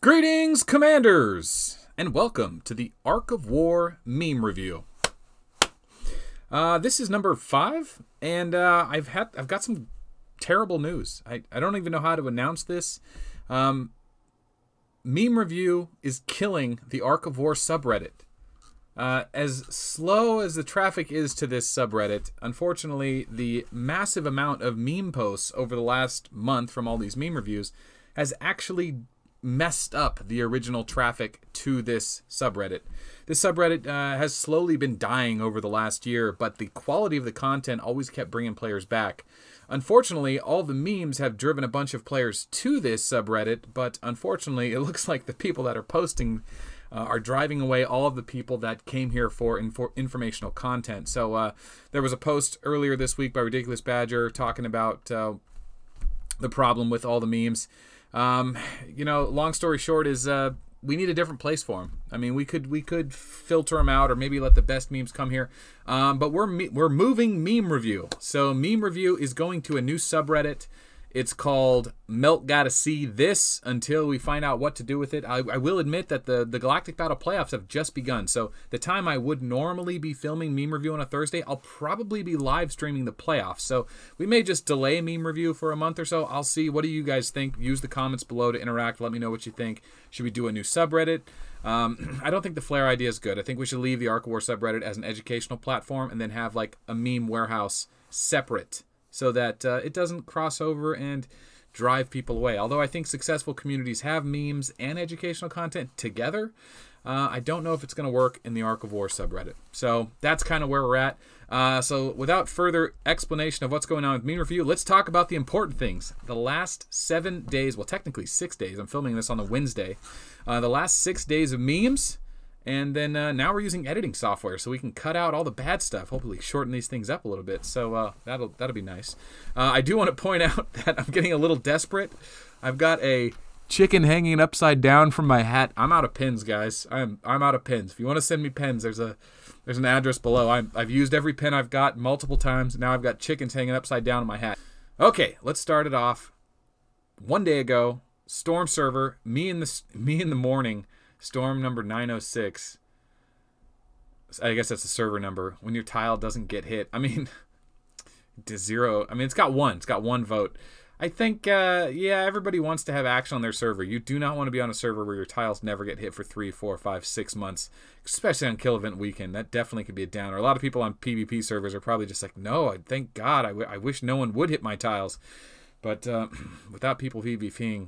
Greetings, Commanders, and welcome to the Ark of War meme review. This is number 5, and I've got some terrible news. I don't even know how to announce this. Meme review is killing the Ark of War subreddit. As slow as the traffic is to this subreddit, unfortunately, the massive amount of meme posts over the last month from all these meme reviews has actually messed up the original traffic to this subreddit. This subreddit has slowly been dying over the last year, but the quality of the content always kept bringing players back. Unfortunately, all the memes have driven a bunch of players to this subreddit, but unfortunately, it looks like the people that are posting are driving away all of the people that came here for informational content. So there was a post earlier this week by Ridiculous Badger talking about the problem with all the memes. Long story short is we need a different place for them. I mean, we could filter them out or maybe let the best memes come here. But we're moving meme review. So meme review is going to a new subreddit. It's called Melt Gotta See This until we find out what to do with it. I will admit that the Galactic Battle playoffs have just begun. So the time I would normally be filming meme review on a Thursday, I'll probably be live streaming the playoffs. So we may just delay meme review for a month or so. I'll see. What do you guys think? Use the comments below to interact. Let me know what you think. Should we do a new subreddit? I don't think the Flare idea is good. I think we should leave the Ark of War subreddit as an educational platform and then have like a meme warehouse separate, so that it doesn't cross over and drive people away. Although I think successful communities have memes and educational content together, I don't know if it's going to work in the Ark of War subreddit. So that's kind of where we're at. So without further explanation of what's going on with meme review, let's talk about the important things. The last 7 days, well, technically 6 days. I'm filming this on a Wednesday. The last 6 days of memes. And then now we're using editing software, so we can cut out all the bad stuff. Hopefully shorten these things up a little bit. So that'll be nice. I do want to point out that I'm getting a little desperate. I've got a chicken hanging upside down from my hat. I'm out of pins, guys. I'm out of pins. If you want to send me pins, there's an address below. I've used every pin I've got multiple times. Now I've got chickens hanging upside down in my hat. Okay, let's start it off. 1 day ago, Storm server, me in the morning. Storm number 906. I guess that's the server number. When your tile doesn't get hit. I mean, to 0. I mean, it's got one vote. I think, yeah, everybody wants to have action on their server. You do not want to be on a server where your tiles never get hit for 3, 4, 5, 6 months, especially on kill event weekend. That definitely could be a downer. A lot of people on PvP servers are probably just like, no, thank God. I wish no one would hit my tiles. But without people PvPing,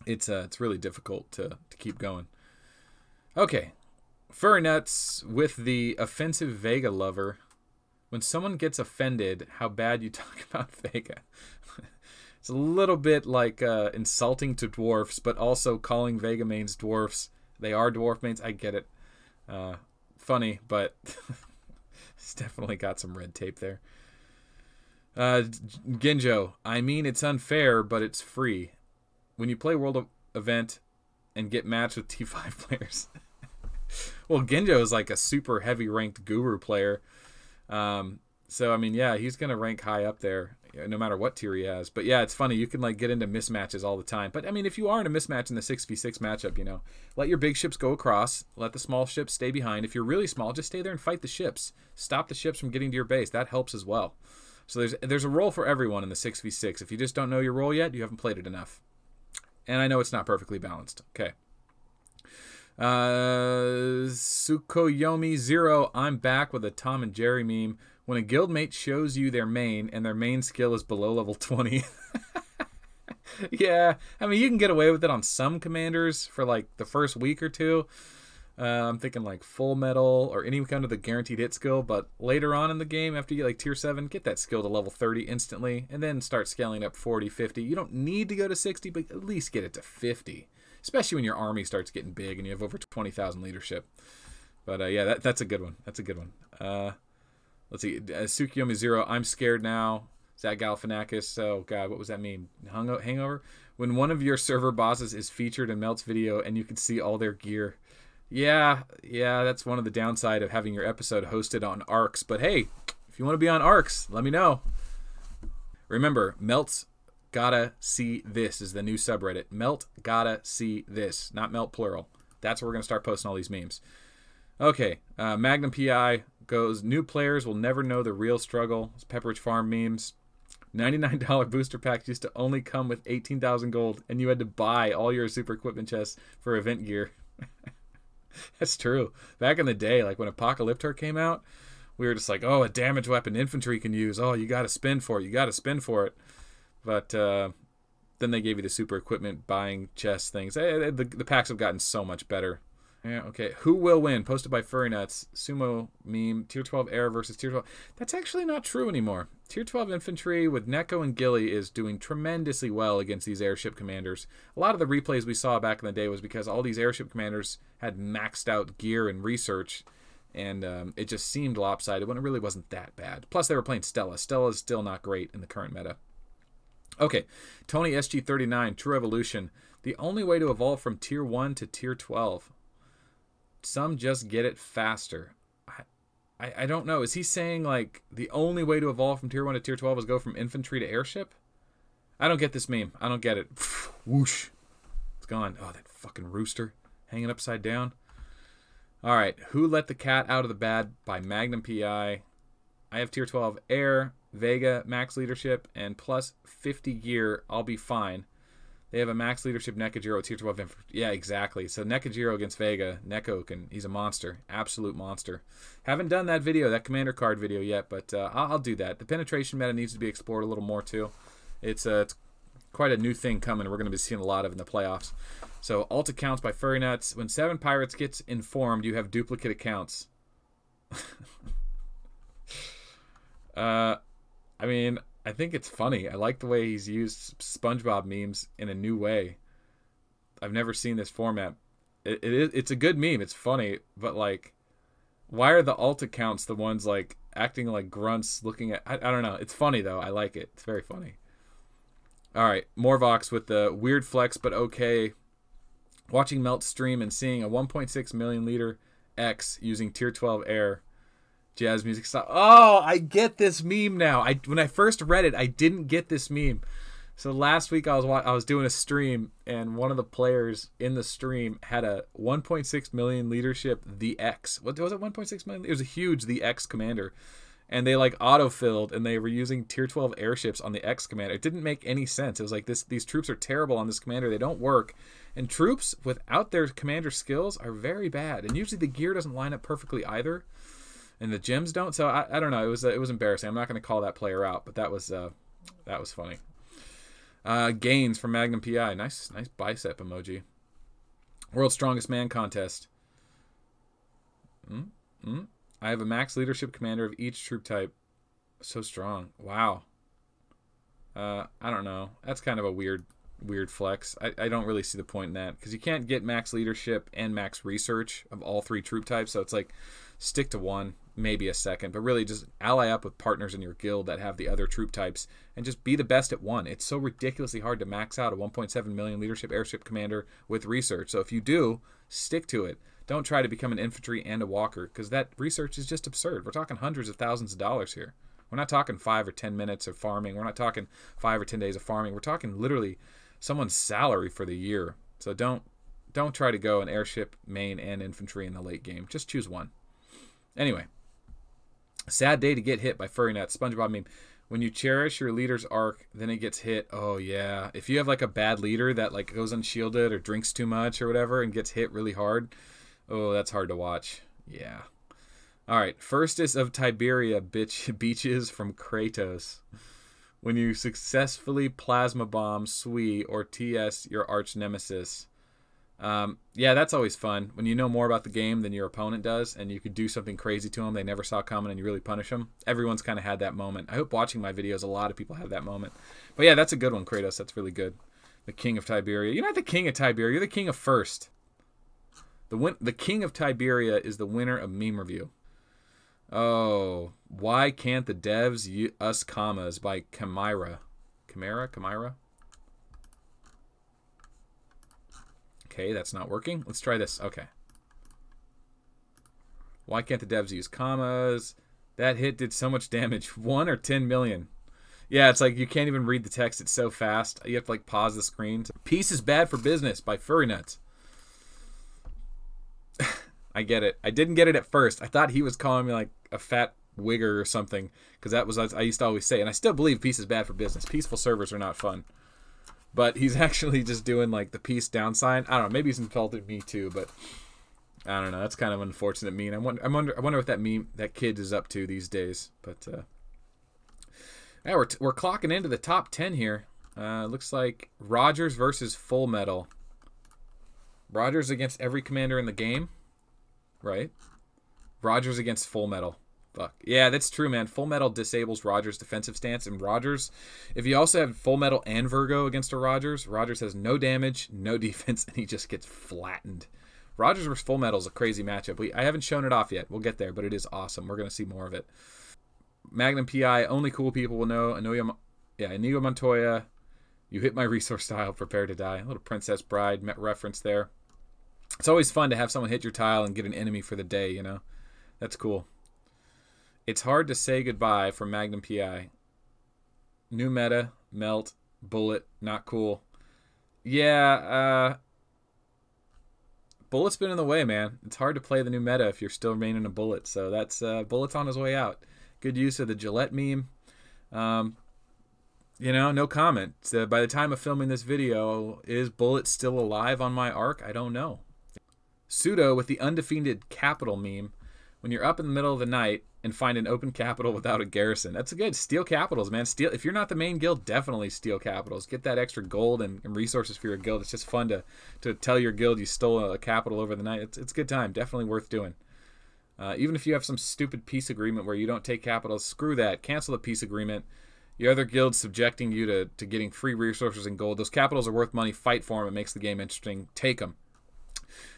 it's really difficult to keep going. Okay, Furry Nuts with the offensive Vega lover. When someone gets offended, how bad you talk about Vega. It's a little bit like insulting to dwarfs, but also calling Vega mains dwarfs. They are dwarf mains. I get it. Funny, but it's definitely got some red tape there. Ginjo, I mean it's unfair, but it's free. When you play World Event and get matched with T5 players. Well, Ginjo is like a super heavy ranked guru player. So, I mean, yeah, he's going to rank high up there no matter what tier he has. But, yeah, it's funny. You can, like, get into mismatches all the time. But, I mean, if you are in a mismatch in the 6v6 matchup, let your big ships go across. Let the small ships stay behind. If you're really small, just stay there and fight the ships. Stop the ships from getting to your base. That helps as well. So there's a role for everyone in the 6v6. If you just don't know your role yet, you haven't played it enough. And I know it's not perfectly balanced. Okay. Sukoyomi 0, I'm back with a Tom and Jerry meme. When a guildmate shows you their main and their main skill is below level 20. Yeah, I mean, you can get away with it on some commanders for like the first week or two. I'm thinking like Full Metal or any kind of the guaranteed hit skill, but later on in the game, after you get like tier 7, get that skill to level 30 instantly, and then start scaling up 40, 50. You don't need to go to 60, but at least get it to 50, especially when your army starts getting big and you have over 20,000 leadership. But yeah, that's a good one. That's a good one. Let's see. Tsukiyomi 0, I'm scared now. Zach Galifianakis. Oh, God, what was that mean? Hangover? When one of your server bosses is featured in Melt's video and you can see all their gear. Yeah, that's one of the downside of having your episode hosted on Arcs. But hey, if you want to be on Arcs, let me know. Remember, Melt's gotta see this is the new subreddit. Melt gotta see this. Not melt plural. That's where we're going to start posting all these memes. Okay, Magnum PI goes, new players will never know the real struggle. It's Pepperidge Farm memes. $99 booster packs used to only come with 18,000 gold, and you had to buy all your super equipment chests for event gear. That's true. Back in the day, like when Apocalyptor came out, we were just like, oh, a damage weapon infantry can use. Oh, you got to spend for it. You got to spend for it. But then they gave you the super equipment buying chest things. The packs have gotten so much better. Yeah, okay. Who will win? Posted by Furry Nuts. Sumo meme. Tier 12 air versus Tier 12. That's actually not true anymore. Tier 12 infantry with Neko and Gilly is doing tremendously well against these airship commanders. A lot of the replays we saw back in the day was because all these airship commanders had maxed out gear and research, and it just seemed lopsided when it really wasn't that bad. Plus, they were playing Stella. Stella is still not great in the current meta. Okay, Tony SG39, True Evolution. The only way to evolve from Tier 1 to Tier 12. Some just get it faster. I don't know. Is he saying, like, the only way to evolve from Tier 1 to Tier 12 is go from infantry to airship? I don't get this meme. I don't get it. Whoosh. It's gone. Oh, that fucking rooster hanging upside down. All right. Who Let the Cat Out of the Bag by Magnum PI. I have Tier 12 air, Vega, max leadership, and plus 50 gear. I'll be fine. They have a max leadership Nekajiro, Tier 12 infantry. Yeah, exactly. So Nekajiro against Vega. Neko he's a monster. Absolute monster. Haven't done that video, that commander card video yet, but I'll do that. The penetration meta needs to be explored a little more too. It's quite a new thing coming. We're going to be seeing a lot of in the playoffs. So alt accounts by Furry Nuts. When 7 Pirates gets informed, you have duplicate accounts. I mean, I think it's funny. I like the way he's used SpongeBob memes in a new way. I've never seen this format. It's a good meme. It's funny, but like, why are the alt accounts the ones like acting like grunts looking at... I don't know. It's funny though. I like it. It's very funny. All right, Morvox with the weird flex, but okay. Watching Melt stream and seeing a 1.6 million liter X using Tier 12 air. Jazz music style. Oh, I get this meme now. When I first read it, I didn't get this meme. So last week I was doing a stream, and one of the players in the stream had a 1.6 million leadership The X. What was it? 1.6 million. It was a huge The X commander, and they like autofilled, and they were using Tier 12 airships on the X commander. It didn't make any sense. It was like these troops are terrible on this commander. They don't work, and troops without their commander skills are very bad. And usually the gear doesn't line up perfectly either. And the gems don't, so I don't know. It was embarrassing. I'm not going to call that player out, but that was funny. Gains from Magnum PI. Nice bicep emoji. World's Strongest Man contest. I have a max leadership commander of each troop type. So strong. Wow. I don't know. That's kind of a weird flex. I don't really see the point in that, because you can't get max leadership and max research of all 3 troop types. So it's like, stick to one, maybe a second, but really just ally up with partners in your guild that have the other troop types and just be the best at one. It's so ridiculously hard to max out a 1.7 million leadership airship commander with research. So if you do, stick to it. Don't try to become an infantry and a walker, because that research is just absurd. We're talking hundreds of thousands of dollars here. We're not talking 5 or 10 minutes of farming. We're not talking 5 or 10 days of farming. We're talking literally someone's salary for the year. So don't try to go an airship, main, and infantry in the late game. Just choose one. Anyway, sad day to get hit by Furry Nuts. SpongeBob meme. When you cherish your leader's arc, then it gets hit. Oh yeah. If you have like a bad leader that like goes unshielded or drinks too much or whatever and gets hit really hard, oh, that's hard to watch. Yeah. All right. Firstest of Tiberia beaches from Kratos. When you successfully plasma bomb Sui or TS your arch nemesis. Yeah, that's always fun. When you know more about the game than your opponent does, and you could do something crazy to them they never saw coming, and you really punish them. Everyone's kind of had that moment. I hope watching my videos, a lot of people have that moment. But yeah, that's a good one, Kratos. That's really good. The King of Tiberia. You're not the King of Tiberia. You're the King of First. The King of Tiberia is the winner of Meme Review. Oh, why can't the devs us commas by Chimera? Chimera? Okay, that's not working. Let's try this. Okay. Why can't the devs use commas? That hit did so much damage. 1 or 10 million. Yeah, it's like you can't even read the text. It's so fast. You have to like pause the screen. Peace is bad for business by Furry Nuts. I get it. I didn't get it at first. I thought he was calling me like a fat wigger or something, because that was I used to always say, and I still believe peace is bad for business. Peaceful servers are not fun. But he's actually just doing like the peace down sign. I don't know. Maybe he's insulted me too, but I don't know. That's kind of an unfortunate meme. I wonder what that kid is up to these days. But yeah, we're clocking into the top 10 here. Looks like Rogers versus Full Metal. Rogers against every commander in the game, right? Rogers against Full Metal. Fuck. Yeah, that's true, man. Full Metal disables Rogers' defensive stance, and Rogers, if you also have Full Metal and Virgo against a Rogers has no damage, no defense, and he just gets flattened. Rogers versus Full Metal is a crazy matchup. I haven't shown it off yet. We'll get there, but it is awesome. We're going to see more of it. Magnum PI, only cool people will know. Inigo Montoya, you hit my resource tile, prepare to die. A little Princess Bride reference there. It's always fun to have someone hit your tile and get an enemy for the day, you know? That's cool. It's hard to say goodbye for Magnum PI. New meta, Melt, Bullet, not cool. Yeah, Bullet's been in the way, man. It's hard to play the new meta if you're still remaining a Bullet. So that's Bullet's on his way out. Good use of the Gillette meme. You know, no comment. By the time of filming this video, is Bullet still alive on my arc? I don't know. Pseudo with the undefeated capital meme. When you're up in the middle of the night and find an open capital without a garrison. That's a good. Steal capitals, man. Steal. If you're not the main guild, definitely steal capitals. Get that extra gold and resources for your guild. It's just fun to tell your guild you stole a capital over the night. It's a good time. Definitely worth doing. Even if you have some stupid peace agreement where you don't take capitals, screw that. Cancel the peace agreement. Your other guild's subjecting you to getting free resources and gold. Those capitals are worth money. Fight for them. It makes the game interesting. Take them.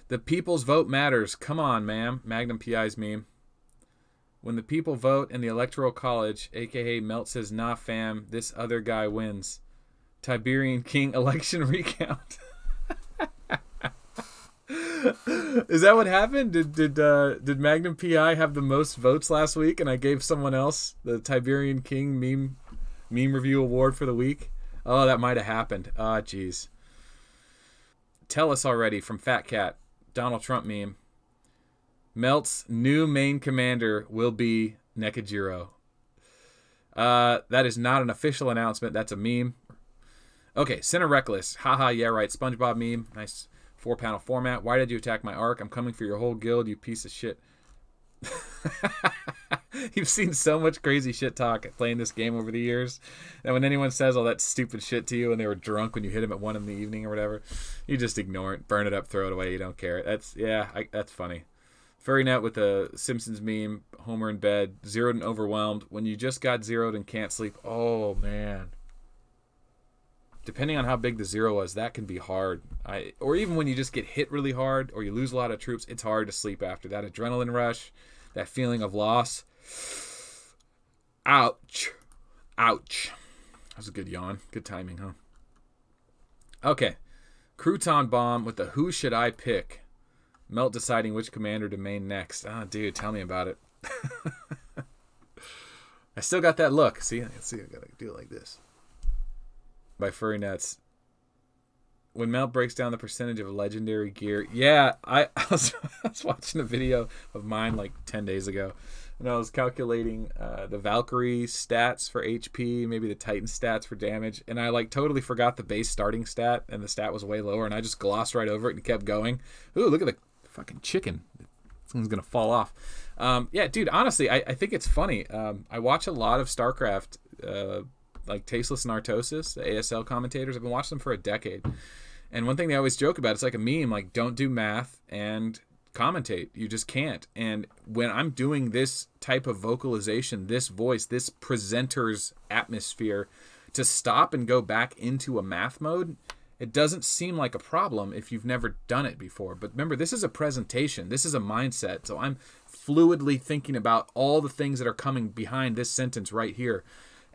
The people's vote matters. Come on, ma'am. Magnum PI's meme. When the people vote in the Electoral College, a.k.a. Melt says, nah, fam, this other guy wins. Tiberian King election recount. Is that what happened? Did Magnum PI have the most votes last week and I gave someone else the Tiberian King meme review award for the week? Oh, that might have happened. Ah, jeez. Tell us already from Fat Cat. Donald Trump meme. Melt's new main commander will be Nekajiro. That is not an official announcement. That's a meme. Okay, Center Reckless. Haha, yeah, right. SpongeBob meme. Nice 4-panel format. Why did you attack my arc? I'm coming for your whole guild, you piece of shit. You've seen so much crazy shit talk playing this game over the years. And when anyone says all that stupid shit to you and they were drunk when you hit them at 1 in the evening or whatever, you just ignore it, burn it up, throw it away. You don't care. That's funny. FurryNet with the Simpsons meme, Homer in bed, zeroed and overwhelmed. When you just got zeroed and can't sleep, oh man. Depending on how big the zero was, that can be hard. Or even when you just get hit really hard or you lose a lot of troops, it's hard to sleep after. That adrenaline rush, that feeling of loss. Ouch. Ouch. That was a good yawn. Good timing, huh? Okay. Crouton Bomb with the who should I pick? Melt deciding which commander to main next. Oh, dude, tell me about it. I still got that look. See, let's see. I gotta do it like this. By Furry Nuts. When Melt breaks down the percentage of legendary gear. Yeah, I was watching a video of mine like 10 days ago. And I was calculating the Valkyrie stats for HP, maybe the Titan stats for damage. And I like totally forgot the base starting stat. And the stat was way lower. And I just glossed right over it and kept going. Ooh, look at the fucking chicken. Someone's going to fall off. Yeah, dude, honestly, I think it's funny. I watch a lot of StarCraft, like Tasteless and Artosis, the ASL commentators. I've been watching them for a decade. And one thing they always joke about, it's like a meme, like don't do math and commentate. You just can't. And when I'm doing this type of vocalization, this voice, this presenter's atmosphere, to stop and go back into a math mode, it doesn't seem like a problem if you've never done it before. But remember, this is a presentation. This is a mindset. So I'm fluidly thinking about all the things that are coming behind this sentence right here.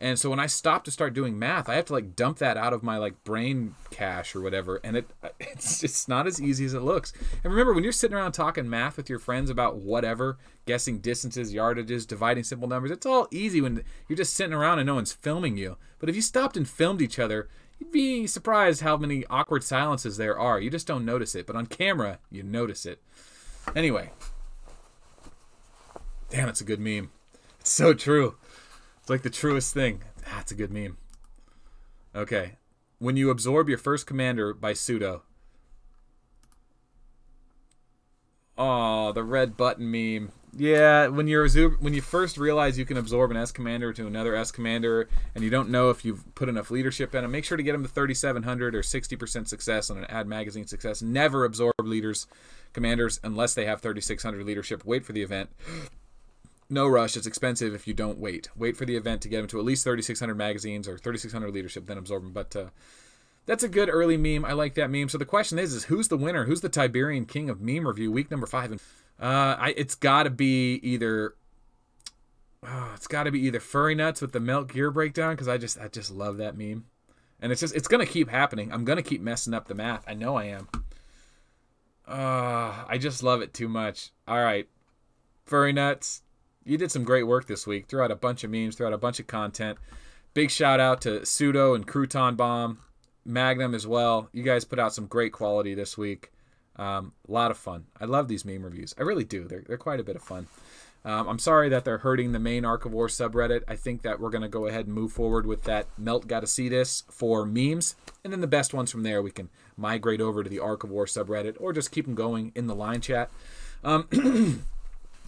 And so when I stop to start doing math, I have to like dump that out of my like brain cache or whatever. And it's just not as easy as it looks. And remember, when you're sitting around talking math with your friends about whatever, guessing distances, yardages, dividing simple numbers, it's all easy when you're just sitting around and no one's filming you. But if you stopped and filmed each other, you'd be surprised how many awkward silences there are. You just don't notice it. But on camera, you notice it. Anyway. Damn, it's a good meme. It's so true. It's like the truest thing. That's a good meme. Okay. When you absorb your first commander by pseudo. Oh, the red button meme. Yeah, when you first realize you can absorb an S commander to another S commander, and you don't know if you've put enough leadership in them, make sure to get them to 3,700 or 60% success on an ad magazine success. Never absorb commanders unless they have 3,600 leadership. Wait for the event. No rush. It's expensive if you don't wait. Wait for the event to get them to at least 3,600 magazines or 3,600 leadership, then absorb them. But that's a good early meme. I like that meme. So the question is who's the winner? Who's the Tiberian King of Meme Review, week number 5? It's got to be either Furry Nuts with the Melt gear breakdown, because I just love that meme, and it's gonna keep happening. I'm gonna keep messing up the math. I know I am. I just love it too much. All right, Furry Nuts. You did some great work this week. Threw out a bunch of memes, threw out a bunch of content. Big shout out to Pseudo and Crouton Bomb, Magnum as well. You guys put out some great quality this week. A lot of fun. I love these meme reviews. I really do. They're quite a bit of fun. I'm sorry that they're hurting the main Ark of War subreddit. I think that we're going to go ahead and move forward with that Melt Gotta See This for memes. And then the best ones from there we can migrate over to the Ark of War subreddit, or just keep them going in the line chat.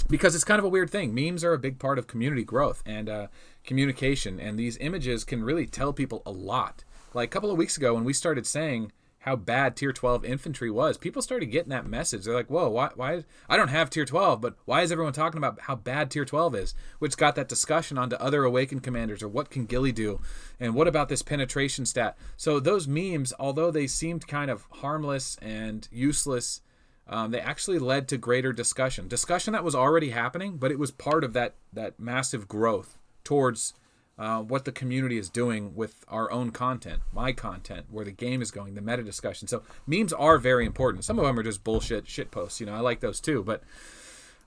Because it's kind of a weird thing. Memes are a big part of community growth and communication, and these images can really tell people a lot. Like a couple of weeks ago when we started saying how bad Tier 12 infantry was, people started getting that message. They're like, whoa, why I don't have Tier 12, but why is everyone talking about how bad Tier 12 is? Which got that discussion onto other Awakened commanders, or what can Gilly do? And what about this penetration stat? So those memes, although they seemed kind of harmless and useless, they actually led to greater discussion. Discussion that was already happening, but it was part of that massive growth towards what the community is doing with our own content, my content, where the game is going, the meta discussion. So memes are very important. Some of them are just bullshit shit posts. I like those too, but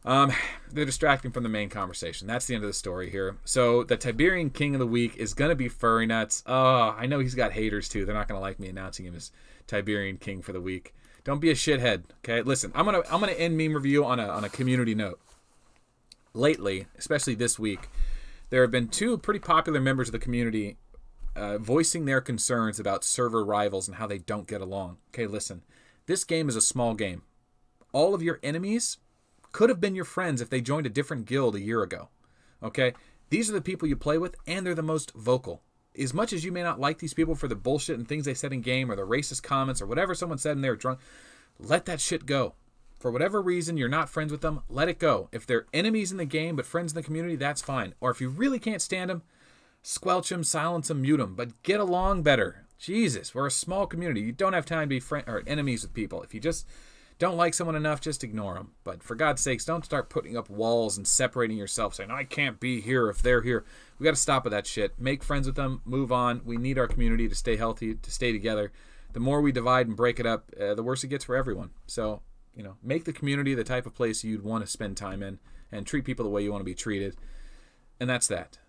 they're distracting from the main conversation. That's the end of the story here. So the Tiberian King of the Week is going to be Furry Nuts. Oh, I know he's got haters too. They're not going to like me announcing him as Tiberian King for the week. Don't be a shithead, okay? Listen, I'm gonna end meme review on a community note. Lately, especially this week, there have been two pretty popular members of the community voicing their concerns about server rivals and how they don't get along. Okay, listen, this game is a small game. All of your enemies could have been your friends if they joined a different guild a year ago. Okay, these are the people you play with, and they're the most vocal. As much as you may not like these people for the bullshit and things they said in game, or the racist comments, or whatever someone said and they were drunk, let that shit go. For whatever reason you're not friends with them, let it go. If they're enemies in the game but friends in the community, that's fine. Or if you really can't stand them, squelch them, silence them, mute them. But get along better. Jesus, we're a small community. You don't have time to be enemies with people. If you just don't like someone enough, just ignore them. But for God's sakes, don't start putting up walls and separating yourself, saying, I can't be here if they're here. We got to stop with that shit. Make friends with them. Move on. We need our community to stay healthy, to stay together. The more we divide and break it up, the worse it gets for everyone. So, make the community the type of place you'd want to spend time in, and treat people the way you want to be treated. And that's that.